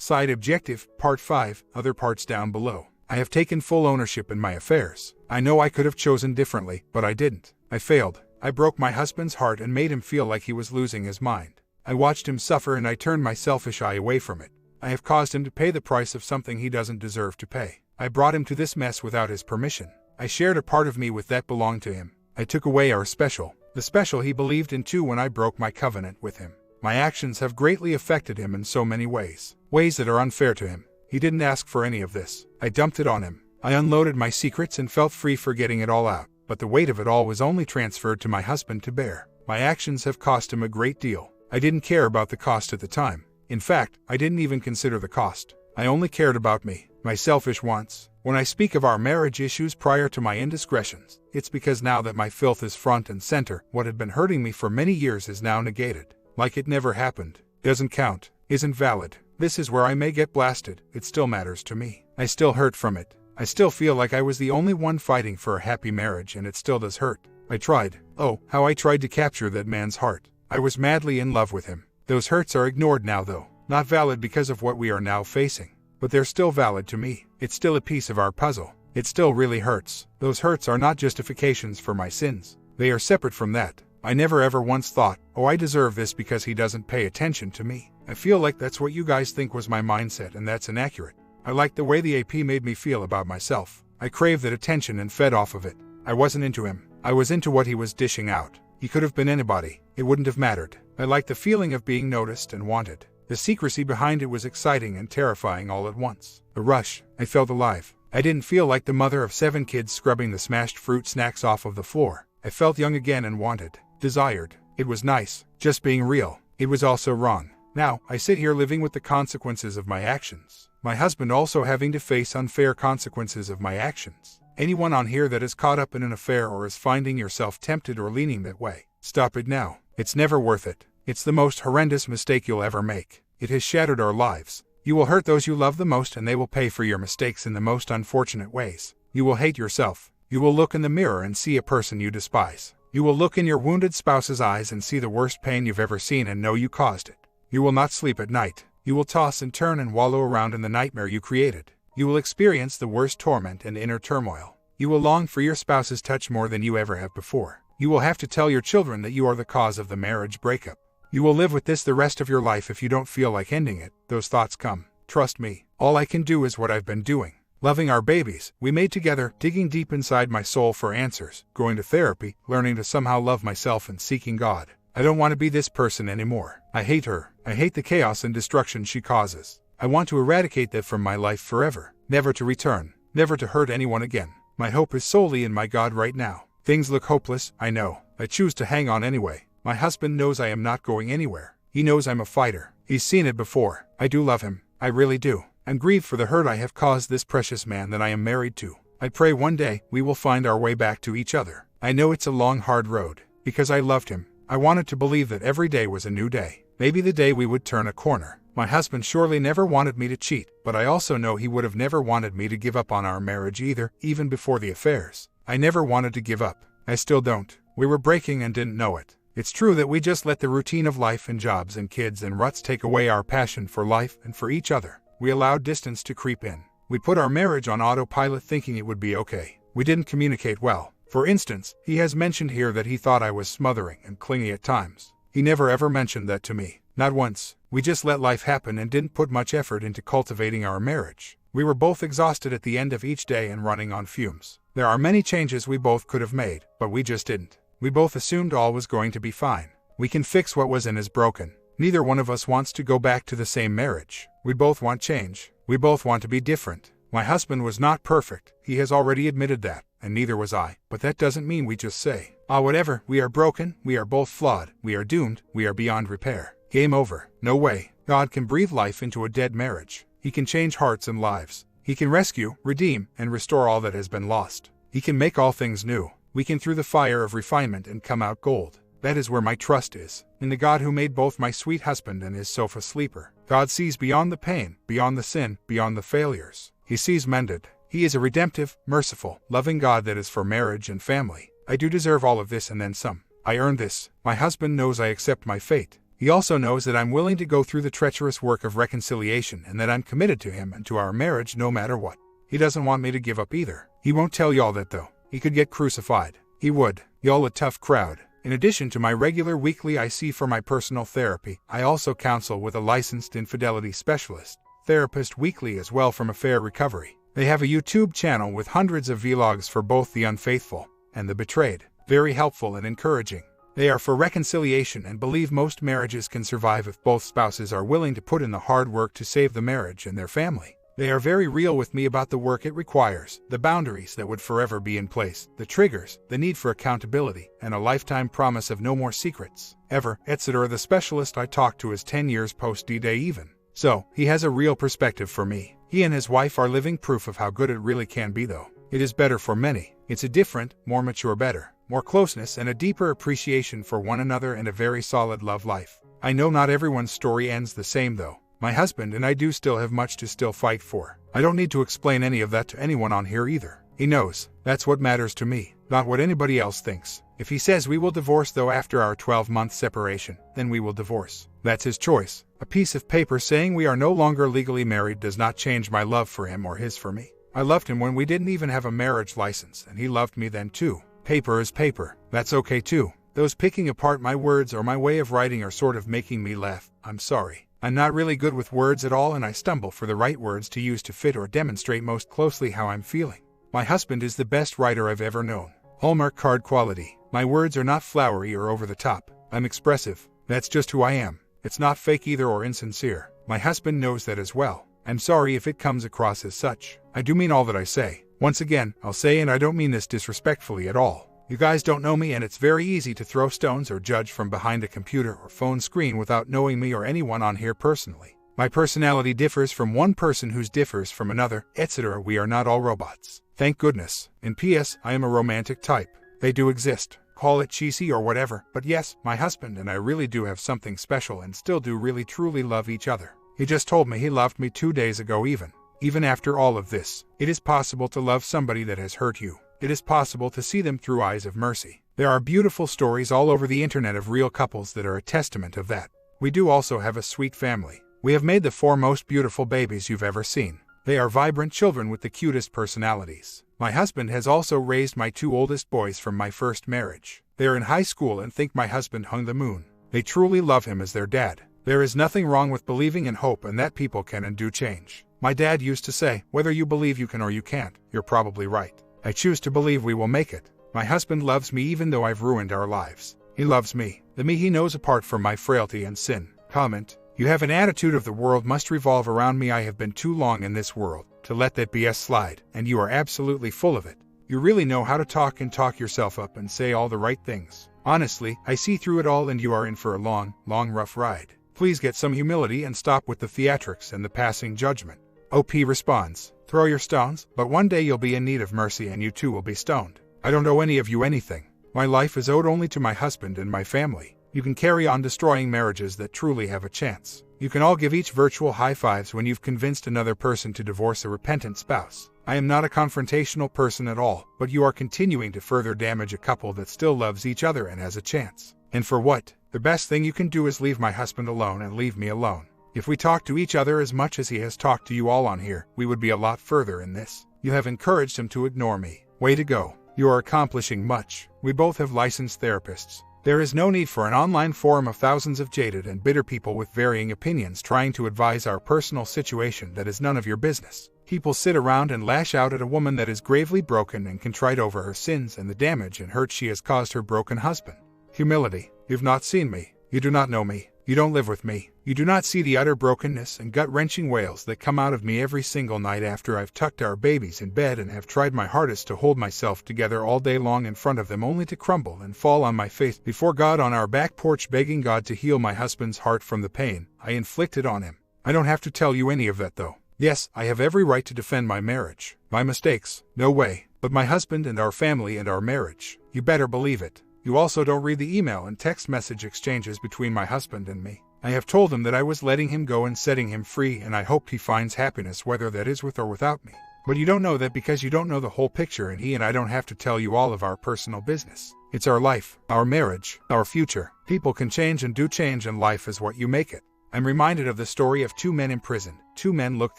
Side Objective, Part 5, other parts down below. I have taken full ownership in my affairs. I know I could have chosen differently, but I didn't. I failed. I broke my husband's heart and made him feel like he was losing his mind. I watched him suffer and I turned my selfish eye away from it. I have caused him to pay the price of something he doesn't deserve to pay. I brought him to this mess without his permission. I shared a part of me with that belonged to him. I took away our special, the special he believed in too when I broke my covenant with him. My actions have greatly affected him in so many ways. Ways that are unfair to him. He didn't ask for any of this. I dumped it on him. I unloaded my secrets and felt free for getting it all out. But the weight of it all was only transferred to my husband to bear. My actions have cost him a great deal. I didn't care about the cost at the time. In fact, I didn't even consider the cost. I only cared about me, my selfish wants. When I speak of our marriage issues prior to my indiscretions, it's because now that my filth is front and center, what had been hurting me for many years is now negated. Like it never happened. Doesn't count. Isn't valid. This is where I may get blasted. It still matters to me. I still hurt from it. I still feel like I was the only one fighting for a happy marriage and it still does hurt. I tried. Oh, how I tried to capture that man's heart. I was madly in love with him. Those hurts are ignored now though. Not valid because of what we are now facing. But they're still valid to me. It's still a piece of our puzzle. It still really hurts. Those hurts are not justifications for my sins. They are separate from that. I never ever once thought, oh, I deserve this because he doesn't pay attention to me. I feel like that's what you guys think was my mindset and that's inaccurate. I liked the way the AP made me feel about myself. I craved that attention and fed off of it. I wasn't into him. I was into what he was dishing out. He could have been anybody. It wouldn't have mattered. I liked the feeling of being noticed and wanted. The secrecy behind it was exciting and terrifying all at once. The rush. I felt alive. I didn't feel like the mother of 7 kids scrubbing the smashed fruit snacks off of the floor. I felt young again and wanted. Desired. It was nice. Just being real. It was also wrong. Now, I sit here living with the consequences of my actions. My husband also having to face unfair consequences of my actions. Anyone on here that is caught up in an affair or is finding yourself tempted or leaning that way, stop it now. It's never worth it. It's the most horrendous mistake you'll ever make. It has shattered our lives. You will hurt those you love the most and they will pay for your mistakes in the most unfortunate ways. You will hate yourself. You will look in the mirror and see a person you despise. You will look in your wounded spouse's eyes and see the worst pain you've ever seen and know you caused it. You will not sleep at night. You will toss and turn and wallow around in the nightmare you created. You will experience the worst torment and inner turmoil. You will long for your spouse's touch more than you ever have before. You will have to tell your children that you are the cause of the marriage breakup. You will live with this the rest of your life if you don't feel like ending it. Those thoughts come. Trust me. All I can do is what I've been doing. Loving our babies, we made together, digging deep inside my soul for answers, going to therapy, learning to somehow love myself and seeking God. I don't want to be this person anymore. I hate her. I hate the chaos and destruction she causes. I want to eradicate that from my life forever. Never to return. Never to hurt anyone again. My hope is solely in my God right now. Things look hopeless, I know. I choose to hang on anyway. My husband knows I am not going anywhere. He knows I'm a fighter. He's seen it before. I do love him. I really do. I'm grieved for the hurt I have caused this precious man that I am married to. I pray one day we will find our way back to each other. I know it's a long, hard road. Because I loved him. I wanted to believe that every day was a new day. Maybe the day we would turn a corner. My husband surely never wanted me to cheat, but I also know he would have never wanted me to give up on our marriage either, even before the affairs. I never wanted to give up. I still don't. We were breaking and didn't know it. It's true that we just let the routine of life and jobs and kids and ruts take away our passion for life and for each other. We allowed distance to creep in. We put our marriage on autopilot thinking it would be okay. We didn't communicate well. For instance, he has mentioned here that he thought I was smothering and clingy at times. He never ever mentioned that to me. Not once. We just let life happen and didn't put much effort into cultivating our marriage. We were both exhausted at the end of each day and running on fumes. There are many changes we both could have made, but we just didn't. We both assumed all was going to be fine. We can fix what was and is broken. Neither one of us wants to go back to the same marriage. We both want change. We both want to be different. My husband was not perfect. He has already admitted that, and neither was I. But that doesn't mean we just say, whatever, we are broken, we are both flawed, we are doomed, we are beyond repair. Game over. No way. God can breathe life into a dead marriage. He can change hearts and lives. He can rescue, redeem, and restore all that has been lost. He can make all things new. We can through the fire of refinement and come out gold. That is where my trust is. In the God who made both my sweet husband and his sofa sleeper. God sees beyond the pain, beyond the sin, beyond the failures. He sees mended. He is a redemptive, merciful, loving God that is for marriage and family. I do deserve all of this and then some. I earned this. My husband knows I accept my fate. He also knows that I'm willing to go through the treacherous work of reconciliation and that I'm committed to him and to our marriage no matter what. He doesn't want me to give up either. He won't tell y'all that though. He could get crucified. He would. Y'all a tough crowd. In addition to my regular weekly IC for my personal therapy, I also counsel with a licensed infidelity specialist therapist weekly as well from Affair Recovery. They have a YouTube channel with hundreds of vlogs for both the unfaithful and the betrayed. Very helpful and encouraging. They are for reconciliation and believe most marriages can survive if both spouses are willing to put in the hard work to save the marriage and their family. They are very real with me about the work it requires, the boundaries that would forever be in place, the triggers, the need for accountability, and a lifetime promise of no more secrets, ever, etc. The specialist I talked to is 10 years post-D-Day even. So, he has a real perspective for me. He and his wife are living proof of how good it really can be though. It is better for many. It's a different, more mature better. More closeness and a deeper appreciation for one another and a very solid love life. I know not everyone's story ends the same though. My husband and I do still have much to still fight for. I don't need to explain any of that to anyone on here either. He knows. That's what matters to me, not what anybody else thinks. If he says we will divorce though after our 12-month separation, then we will divorce. That's his choice. A piece of paper saying we are no longer legally married does not change my love for him or his for me. I loved him when we didn't even have a marriage license, and he loved me then too. Paper is paper. That's okay too. Those picking apart my words or my way of writing are sort of making me laugh. I'm sorry. I'm not really good with words at all and I stumble for the right words to use to fit or demonstrate most closely how I'm feeling. My husband is the best writer I've ever known. Hallmark card quality. My words are not flowery or over the top. I'm expressive. That's just who I am. It's not fake either or insincere. My husband knows that as well. I'm sorry if it comes across as such. I do mean all that I say. Once again, I'll say, and I don't mean this disrespectfully at all. You guys don't know me and it's very easy to throw stones or judge from behind a computer or phone screen without knowing me or anyone on here personally. My personality differs from one person whose differs from another, etc. We are not all robots. Thank goodness. In PS, I am a romantic type. They do exist. Call it cheesy or whatever, but yes, my husband and I really do have something special and still do really truly love each other. He just told me he loved me 2 days ago even. Even after all of this, it is possible to love somebody that has hurt you. It is possible to see them through eyes of mercy. There are beautiful stories all over the internet of real couples that are a testament of that. We do also have a sweet family. We have made the 4 most beautiful babies you've ever seen. They are vibrant children with the cutest personalities. My husband has also raised my 2 oldest boys from my first marriage. They are in high school and think my husband hung the moon. They truly love him as their dad. There is nothing wrong with believing in hope and that people can and do change. My dad used to say, whether you believe you can or you can't, you're probably right. I choose to believe we will make it. My husband loves me even though I've ruined our lives. He loves me, the me he knows apart from my frailty and sin. Comment. You have an attitude of the world must revolve around me. I have been too long in this world to let that BS slide, and you are absolutely full of it. You really know how to talk and talk yourself up and say all the right things. Honestly, I see through it all and you are in for a long, rough ride. Please get some humility and stop with the theatrics and the passing judgment. OP responds, throw your stones, but one day you'll be in need of mercy and you too will be stoned. I don't owe any of you anything. My life is owed only to my husband and my family. You can carry on destroying marriages that truly have a chance. You can all give each virtual high fives when you've convinced another person to divorce a repentant spouse. I am not a confrontational person at all, but you are continuing to further damage a couple that still loves each other and has a chance. And for what? The best thing you can do is leave my husband alone and leave me alone. If we talk to each other as much as he has talked to you all on here, we would be a lot further in this. You have encouraged him to ignore me. Way to go. You are accomplishing much. We both have licensed therapists. There is no need for an online forum of thousands of jaded and bitter people with varying opinions trying to advise our personal situation that is none of your business. People sit around and lash out at a woman that is gravely broken and contrite over her sins and the damage and hurt she has caused her broken husband. Humility. You've not seen me. You do not know me. You don't live with me. You do not see the utter brokenness and gut-wrenching wails that come out of me every single night after I've tucked our babies in bed and have tried my hardest to hold myself together all day long in front of them only to crumble and fall on my face before God on our back porch begging God to heal my husband's heart from the pain I inflicted on him. I don't have to tell you any of that though. Yes, I have every right to defend my marriage. My mistakes, no way. But my husband and our family and our marriage, you better believe it. You also don't read the email and text message exchanges between my husband and me. I have told him that I was letting him go and setting him free and I hoped he finds happiness whether that is with or without me. But you don't know that because you don't know the whole picture and he and I don't have to tell you all of our personal business. It's our life, our marriage, our future. People can change and do change, and life is what you make it. I'm reminded of the story of two men in prison. Two men looked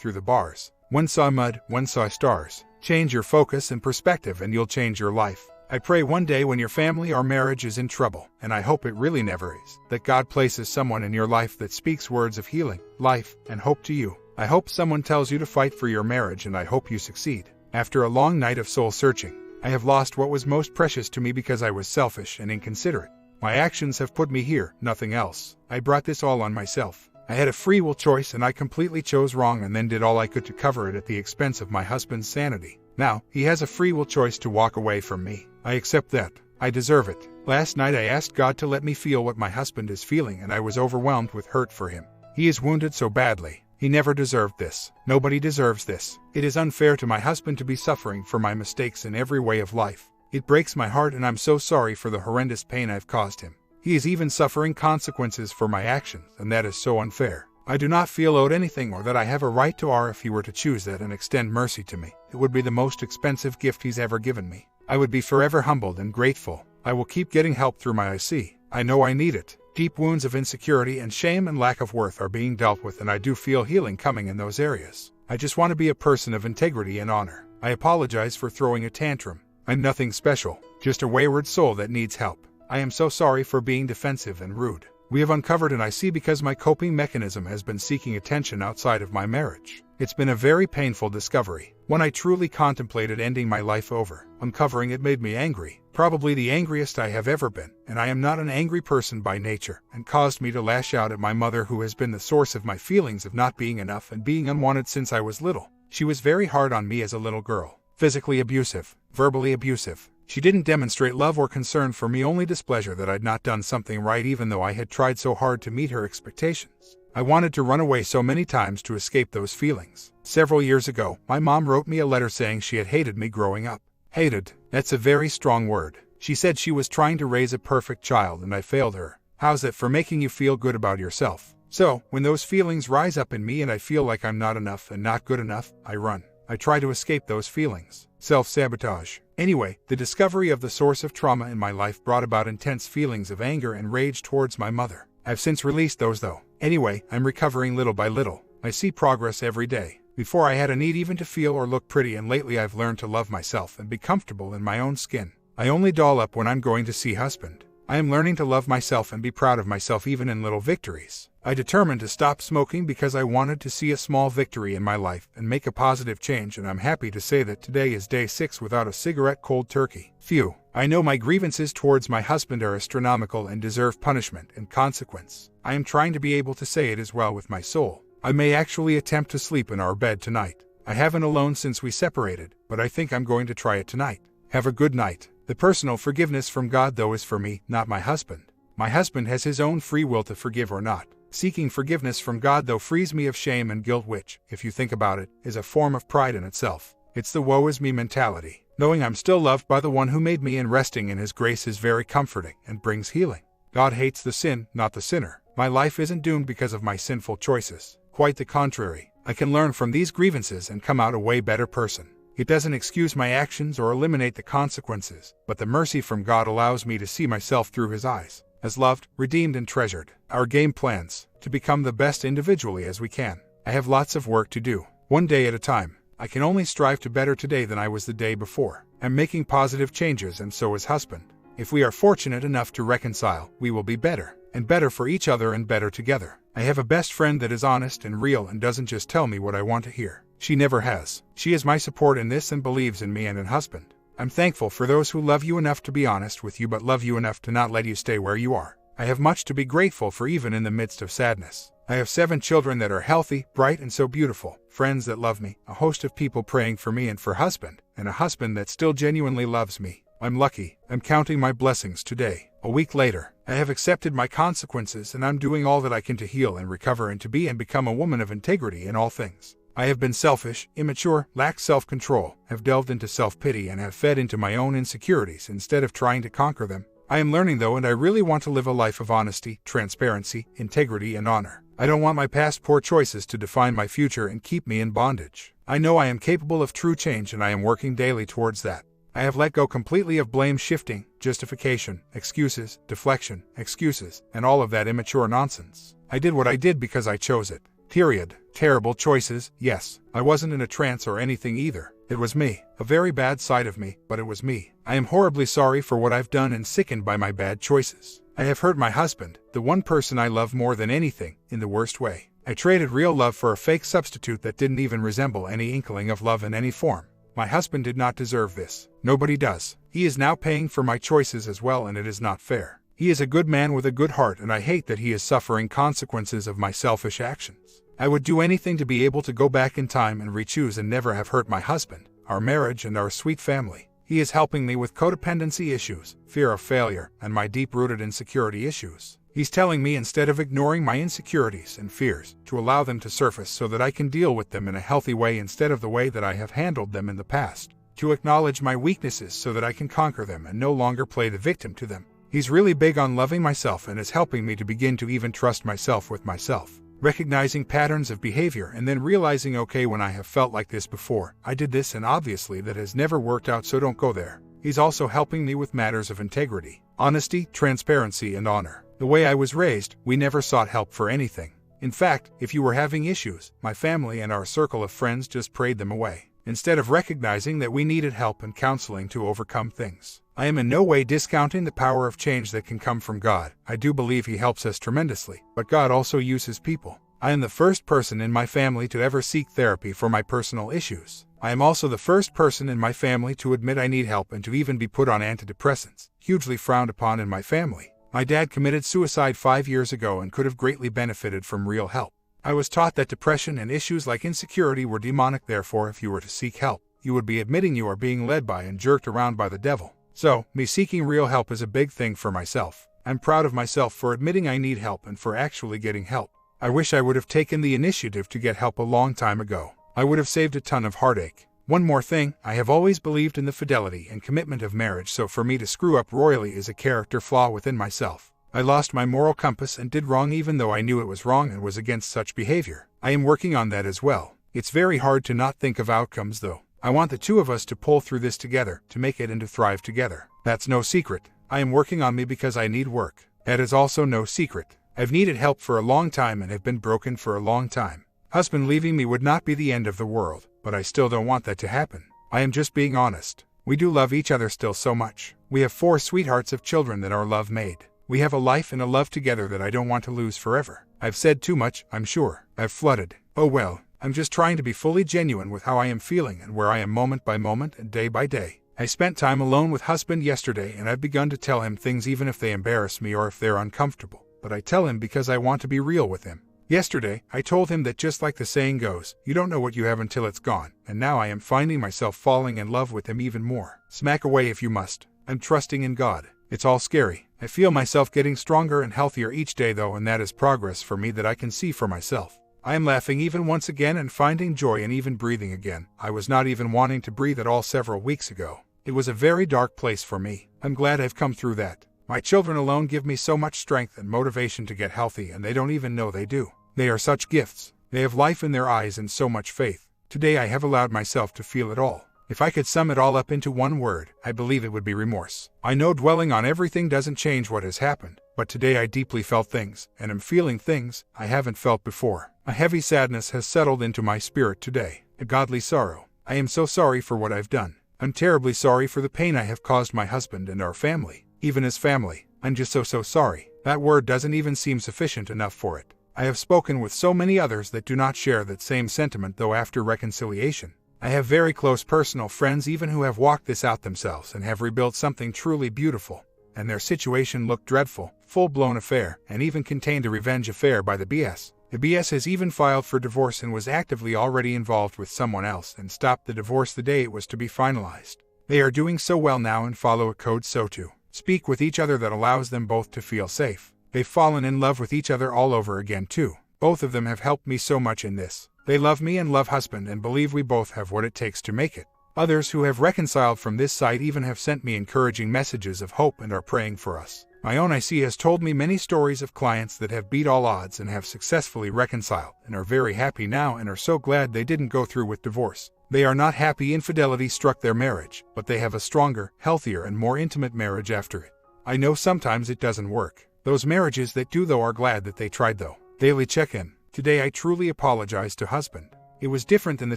through the bars. One saw mud, one saw stars. Change your focus and perspective and you'll change your life. I pray one day when your family or marriage is in trouble, and I hope it really never is, that God places someone in your life that speaks words of healing, life, and hope to you. I hope someone tells you to fight for your marriage, and I hope you succeed. After a long night of soul searching, I have lost what was most precious to me because I was selfish and inconsiderate. My actions have put me here, nothing else. I brought this all on myself. I had a free will choice and I completely chose wrong and then did all I could to cover it at the expense of my husband's sanity. Now, he has a free will choice to walk away from me. I accept that. I deserve it. Last night I asked God to let me feel what my husband is feeling, and I was overwhelmed with hurt for him. He is wounded so badly. He never deserved this. Nobody deserves this. It is unfair to my husband to be suffering for my mistakes in every way of life. It breaks my heart and I'm so sorry for the horrendous pain I've caused him. He is even suffering consequences for my actions, and that is so unfair. I do not feel owed anything or that I have a right to if he were to choose that and extend mercy to me. It would be the most expensive gift he's ever given me. I would be forever humbled and grateful. I will keep getting help through my IC. I know I need it. Deep wounds of insecurity and shame and lack of worth are being dealt with, and I do feel healing coming in those areas. I just want to be a person of integrity and honor. I apologize for throwing a tantrum. I'm nothing special, just a wayward soul that needs help. I am so sorry for being defensive and rude. We have uncovered an IC because my coping mechanism has been seeking attention outside of my marriage. It's been a very painful discovery. When I truly contemplated ending my life over, uncovering it made me angry, probably the angriest I have ever been, and I am not an angry person by nature, and caused me to lash out at my mother, who has been the source of my feelings of not being enough and being unwanted since I was little. She was very hard on me as a little girl, physically abusive, verbally abusive. She didn't demonstrate love or concern for me, only displeasure that I'd not done something right even though I had tried so hard to meet her expectations. I wanted to run away so many times to escape those feelings. Several years ago, my mom wrote me a letter saying she had hated me growing up. Hated, that's a very strong word. She said she was trying to raise a perfect child and I failed her. How's that for making you feel good about yourself? So, when those feelings rise up in me and I feel like I'm not enough and not good enough, I run. I try to escape those feelings. Self-sabotage. Anyway, the discovery of the source of trauma in my life brought about intense feelings of anger and rage towards my mother. I've since released those though. Anyway, I'm recovering little by little. I see progress every day. Before I had a need even to feel or look pretty, and lately I've learned to love myself and be comfortable in my own skin. I only doll up when I'm going to see husband. I am learning to love myself and be proud of myself even in little victories. I determined to stop smoking because I wanted to see a small victory in my life and make a positive change, and I'm happy to say that today is day 6 without a cigarette cold turkey. Phew. I know my grievances towards my husband are astronomical and deserve punishment and consequence. I am trying to be able to say it as well with my soul. I may actually attempt to sleep in our bed tonight. I haven't alone since we separated, but I think I'm going to try it tonight. Have a good night. The personal forgiveness from God though is for me, not my husband. My husband has his own free will to forgive or not. Seeking forgiveness from God though frees me of shame and guilt, which, if you think about it, is a form of pride in itself. It's the woe is me mentality. Knowing I'm still loved by the one who made me and resting in his grace is very comforting and brings healing. God hates the sin, not the sinner. My life isn't doomed because of my sinful choices. Quite the contrary. I can learn from these grievances and come out a way better person. It doesn't excuse my actions or eliminate the consequences, but the mercy from God allows me to see myself through his eyes, as loved, redeemed, and treasured. Our game plans, to become the best individually as we can. I have lots of work to do, one day at a time. I can only strive to better today than I was the day before. I'm making positive changes, and so is husband. If we are fortunate enough to reconcile, we will be better, and better for each other and better together. I have a best friend that is honest and real and doesn't just tell me what I want to hear. She never has. She is my support in this and believes in me and in husband. I'm thankful for those who love you enough to be honest with you but love you enough to not let you stay where you are. I have much to be grateful for even in the midst of sadness. I have 7 children that are healthy, bright, and so beautiful, friends that love me, a host of people praying for me and for husband, and a husband that still genuinely loves me. I'm lucky. I'm counting my blessings today. A week later, I have accepted my consequences and I'm doing all that I can to heal and recover and to be and become a woman of integrity in all things. I have been selfish, immature, lacked self-control, have delved into self-pity and have fed into my own insecurities instead of trying to conquer them. I am learning though, and I really want to live a life of honesty, transparency, integrity, and honor. I don't want my past poor choices to define my future and keep me in bondage. I know I am capable of true change and I am working daily towards that. I have let go completely of blame shifting, justification, excuses, deflection, excuses, and all of that immature nonsense. I did what I did because I chose it. Period. Terrible choices, yes. I wasn't in a trance or anything either. It was me. A very bad side of me, but it was me. I am horribly sorry for what I've done and sickened by my bad choices. I have hurt my husband, the one person I love more than anything, in the worst way. I traded real love for a fake substitute that didn't even resemble any inkling of love in any form. My husband did not deserve this. Nobody does. He is now paying for my choices as well, and it is not fair. He is a good man with a good heart, and I hate that he is suffering consequences of my selfish actions. I would do anything to be able to go back in time and re-choose and never have hurt my husband, our marriage, and our sweet family. He is helping me with codependency issues, fear of failure, and my deep-rooted insecurity issues. He's telling me, instead of ignoring my insecurities and fears, to allow them to surface so that I can deal with them in a healthy way instead of the way that I have handled them in the past. To acknowledge my weaknesses so that I can conquer them and no longer play the victim to them. He's really big on loving myself and is helping me to begin to even trust myself with myself. Recognizing patterns of behavior and then realizing, okay, when I have felt like this before, I did this and obviously that has never worked out, so don't go there. He's also helping me with matters of integrity, honesty, transparency, and honor. The way I was raised, we never sought help for anything. In fact, if you were having issues, my family and our circle of friends just prayed them away, instead of recognizing that we needed help and counseling to overcome things. I am in no way discounting the power of change that can come from God. I do believe He helps us tremendously, but God also uses people. I am the first person in my family to ever seek therapy for my personal issues. I am also the first person in my family to admit I need help and to even be put on antidepressants, hugely frowned upon in my family. My dad committed suicide 5 years ago and could have greatly benefited from real help. I was taught that depression and issues like insecurity were demonic, therefore if you were to seek help, you would be admitting you are being led by and jerked around by the devil. So, me seeking real help is a big thing for myself. I'm proud of myself for admitting I need help and for actually getting help. I wish I would have taken the initiative to get help a long time ago. I would have saved a ton of heartache. One more thing, I have always believed in the fidelity and commitment of marriage, so for me to screw up royally is a character flaw within myself. I lost my moral compass and did wrong even though I knew it was wrong and was against such behavior. I am working on that as well. It's very hard to not think of outcomes though. I want the two of us to pull through this together, to make it and to thrive together. That's no secret. I am working on me because I need work. That is also no secret. I've needed help for a long time and have been broken for a long time. Husband leaving me would not be the end of the world, but I still don't want that to happen. I am just being honest. We do love each other still so much. We have 4 sweethearts of children that our love made. We have a life and a love together that I don't want to lose forever. I've said too much, I'm sure. I've flooded. Oh well, I'm just trying to be fully genuine with how I am feeling and where I am moment by moment and day by day. I spent time alone with husband yesterday and I've begun to tell him things even if they embarrass me or if they're uncomfortable. But I tell him because I want to be real with him. Yesterday, I told him that just like the saying goes, you don't know what you have until it's gone, and now I am finding myself falling in love with him even more. Smack away if you must. I'm trusting in God. It's all scary. I feel myself getting stronger and healthier each day though, and that is progress for me that I can see for myself. I am laughing even once again and finding joy in even breathing again. I was not even wanting to breathe at all several weeks ago. It was a very dark place for me. I'm glad I've come through that. My children alone give me so much strength and motivation to get healthy, and they don't even know they do. They are such gifts. They have life in their eyes and so much faith. Today I have allowed myself to feel it all. If I could sum it all up into one word, I believe it would be remorse. I know dwelling on everything doesn't change what has happened, but today I deeply felt things, and am feeling things I haven't felt before. A heavy sadness has settled into my spirit today, a godly sorrow. I am so sorry for what I've done. I'm terribly sorry for the pain I have caused my husband and our family. Even as family, I'm just so sorry. That word doesn't even seem sufficient enough for it. I have spoken with so many others that do not share that same sentiment though after reconciliation. I have very close personal friends even who have walked this out themselves and have rebuilt something truly beautiful. And their situation looked dreadful, full-blown affair, and even contained a revenge affair by the BS. The BS has even filed for divorce and was actively already involved with someone else and stopped the divorce the day it was to be finalized. They are doing so well now and follow a code so to speak with each other that allows them both to feel safe. They've fallen in love with each other all over again too. Both of them have helped me so much in this. They love me and love husband and believe we both have what it takes to make it. Others who have reconciled from this site even have sent me encouraging messages of hope and are praying for us. My own IC has told me many stories of clients that have beat all odds and have successfully reconciled and are very happy now and are so glad they didn't go through with divorce. They are not happy infidelity struck their marriage, but they have a stronger, healthier, and more intimate marriage after it. I know sometimes it doesn't work. Those marriages that do though are glad that they tried though. Daily check-in. Today I truly apologize to husband. It was different than the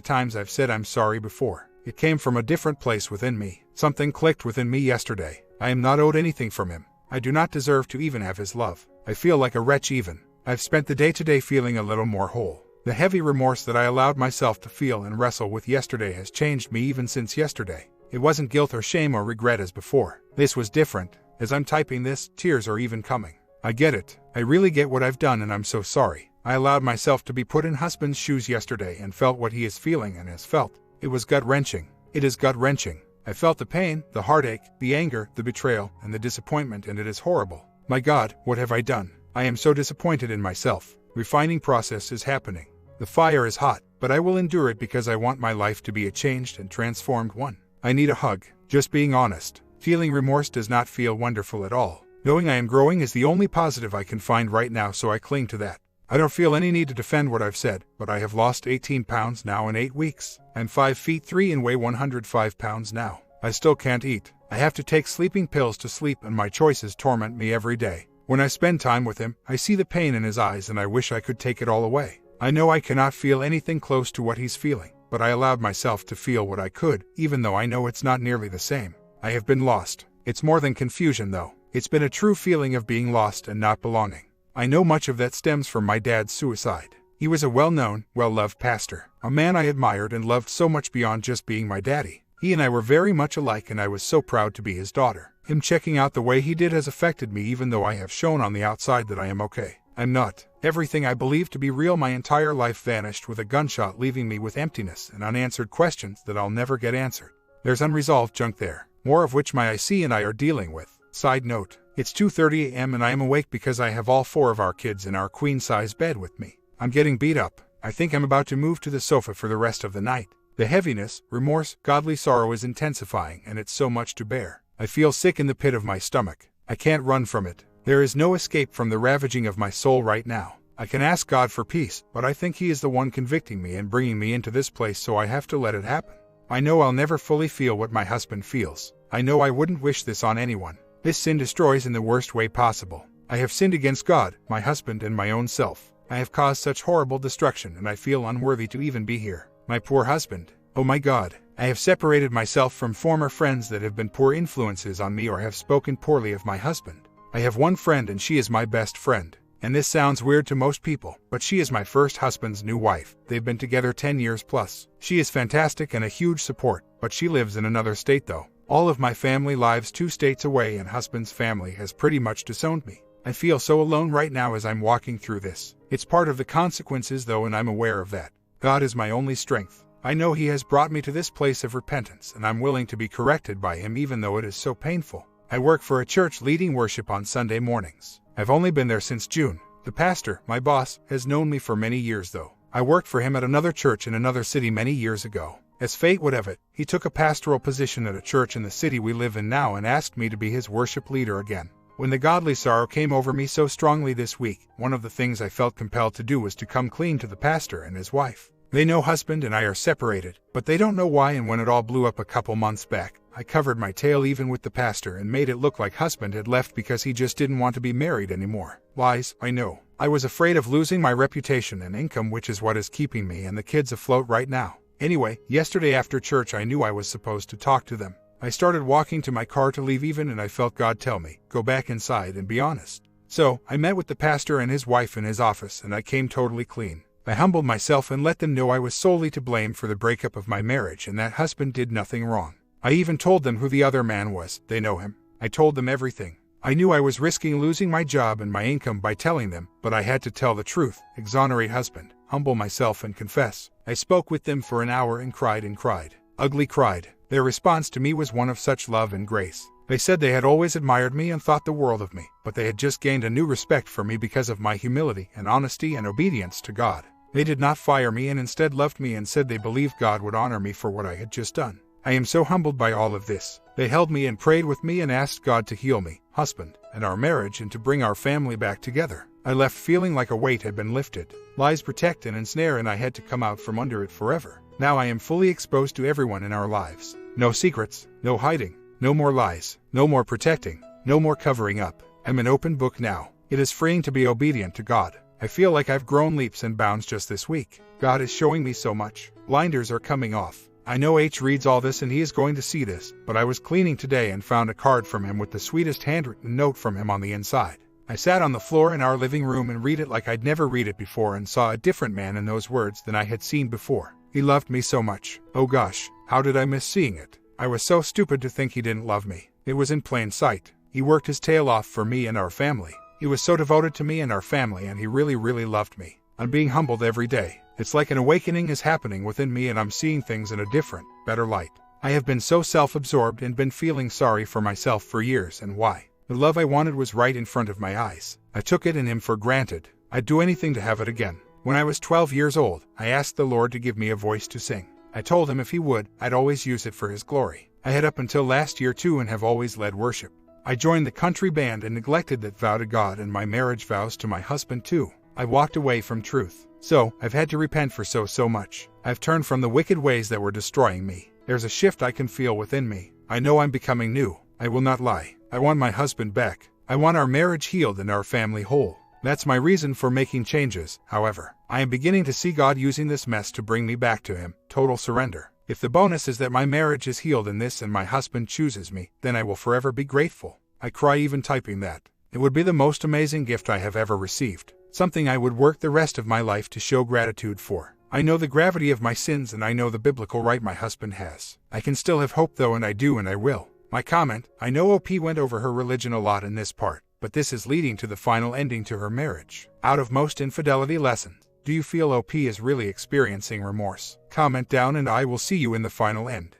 times I've said I'm sorry before. It came from a different place within me. Something clicked within me yesterday. I am not owed anything from him. I do not deserve to even have his love. I feel like a wretch even. I've spent the day today feeling a little more whole. The heavy remorse that I allowed myself to feel and wrestle with yesterday has changed me even since yesterday. It wasn't guilt or shame or regret as before. This was different. As I'm typing this, tears are even coming. I get it. I really get what I've done and I'm so sorry. I allowed myself to be put in husband's shoes yesterday and felt what he is feeling and has felt. It was gut-wrenching. It is gut-wrenching. I felt the pain, the heartache, the anger, the betrayal, and the disappointment, and it is horrible. My God, what have I done? I am so disappointed in myself. Refining process is happening. The fire is hot, but I will endure it because I want my life to be a changed and transformed one. I need a hug. Just being honest. Feeling remorse does not feel wonderful at all. Knowing I am growing is the only positive I can find right now, so I cling to that. I don't feel any need to defend what I've said, but I have lost 18 pounds now in 8 weeks. I'm 5 feet 3 and weigh 105 pounds now. I still can't eat. I have to take sleeping pills to sleep and my choices torment me every day. When I spend time with him, I see the pain in his eyes and I wish I could take it all away. I know I cannot feel anything close to what he's feeling, but I allowed myself to feel what I could, even though I know it's not nearly the same. I have been lost. It's more than confusion though. It's been a true feeling of being lost and not belonging. I know much of that stems from my dad's suicide. He was a well-known, well-loved pastor, a man I admired and loved so much beyond just being my daddy. He and I were very much alike and I was so proud to be his daughter. Him checking out the way he did has affected me even though I have shown on the outside that I am okay. I'm not. Everything I believed to be real my entire life vanished with a gunshot, leaving me with emptiness and unanswered questions that I'll never get answered. There's unresolved junk there, more of which my IC and I are dealing with. Side note, it's 2:30 a.m. and I am awake because I have all 4 of our kids in our queen-size bed with me. I'm getting beat up. I think I'm about to move to the sofa for the rest of the night. The heaviness, remorse, godly sorrow is intensifying and it's so much to bear. I feel sick in the pit of my stomach. I can't run from it. There is no escape from the ravaging of my soul right now. I can ask God for peace, but I think He is the one convicting me and bringing me into this place, so I have to let it happen. I know I'll never fully feel what my husband feels. I know I wouldn't wish this on anyone. This sin destroys in the worst way possible. I have sinned against God, my husband, and my own self. I have caused such horrible destruction and I feel unworthy to even be here. My poor husband. Oh my God. I have separated myself from former friends that have been poor influences on me or have spoken poorly of my husband. I have one friend and she is my best friend. And this sounds weird to most people, but she is my first husband's new wife. They've been together 10 years plus. She is fantastic and a huge support, but she lives in another state though. All of my family lives 2 states away and husband's family has pretty much disowned me. I feel so alone right now as I'm walking through this. It's part of the consequences though, and I'm aware of that. God is my only strength. I know He has brought me to this place of repentance and I'm willing to be corrected by Him even though it is so painful. I work for a church leading worship on Sunday mornings. I've only been there since June. The pastor, my boss, has known me for many years though. I worked for him at another church in another city many years ago. As fate would have it, he took a pastoral position at a church in the city we live in now and asked me to be his worship leader again. When the godly sorrow came over me so strongly this week, one of the things I felt compelled to do was to come clean to the pastor and his wife. They know husband and I are separated, but they don't know why, and when it all blew up a couple months back, I covered my tail even with the pastor and made it look like husband had left because he just didn't want to be married anymore. Lies, I know. I was afraid of losing my reputation and income, which is what is keeping me and the kids afloat right now. Anyway, yesterday after church I knew I was supposed to talk to them. I started walking to my car to leave even and I felt God tell me, go back inside and be honest. So, I met with the pastor and his wife in his office and I came totally clean. I humbled myself and let them know I was solely to blame for the breakup of my marriage and that husband did nothing wrong. I even told them who the other man was. They know him. I told them everything. I knew I was risking losing my job and my income by telling them, but I had to tell the truth, exonerate husband, humble myself and confess. I spoke with them for an hour and cried. Ugly cried. Their response to me was one of such love and grace. They said they had always admired me and thought the world of me, but they had just gained a new respect for me because of my humility and honesty and obedience to God. They did not fire me and instead loved me and said they believed God would honor me for what I had just done. I am so humbled by all of this. They held me and prayed with me and asked God to heal me, husband, and our marriage and to bring our family back together. I left feeling like a weight had been lifted. Lies protect and ensnare, and I had to come out from under it forever. Now I am fully exposed to everyone in our lives. No secrets, no hiding, no more lies, no more protecting, no more covering up. I'm an open book now. It is freeing to be obedient to God. I feel like I've grown leaps and bounds just this week. God is showing me so much. Blinders are coming off. I know H reads all this and he is going to see this, but I was cleaning today and found a card from him with the sweetest handwritten note from him on the inside. I sat on the floor in our living room and read it like I'd never read it before and saw a different man in those words than I had seen before. He loved me so much. Oh gosh, how did I miss seeing it? I was so stupid to think he didn't love me. It was in plain sight. He worked his tail off for me and our family. He was so devoted to me and our family, and he really, really loved me. I'm being humbled every day. It's like an awakening is happening within me and I'm seeing things in a different, better light. I have been so self-absorbed and been feeling sorry for myself for years, and why? The love I wanted was right in front of my eyes. I took it in him for granted. I'd do anything to have it again. When I was 12 years old, I asked the Lord to give me a voice to sing. I told him if he would, I'd always use it for his glory. I had up until last year too and have always led worship. I joined the country band and neglected that vow to God and my marriage vows to my husband too. I walked away from truth. So, I've had to repent for so much. I've turned from the wicked ways that were destroying me. There's a shift I can feel within me. I know I'm becoming new. I will not lie. I want my husband back. I want our marriage healed and our family whole. That's my reason for making changes. However, I am beginning to see God using this mess to bring me back to him. Total surrender. If the bonus is that my marriage is healed in this and my husband chooses me, then I will forever be grateful. I cry even typing that. It would be the most amazing gift I have ever received. Something I would work the rest of my life to show gratitude for. I know the gravity of my sins and I know the biblical right my husband has. I can still have hope though, and I do and I will. My comment, I know OP went over her religion a lot in this part, but this is leading to the final ending to her marriage. Out of most infidelity lesson, do you feel OP is really experiencing remorse? Comment down and I will see you in the final end.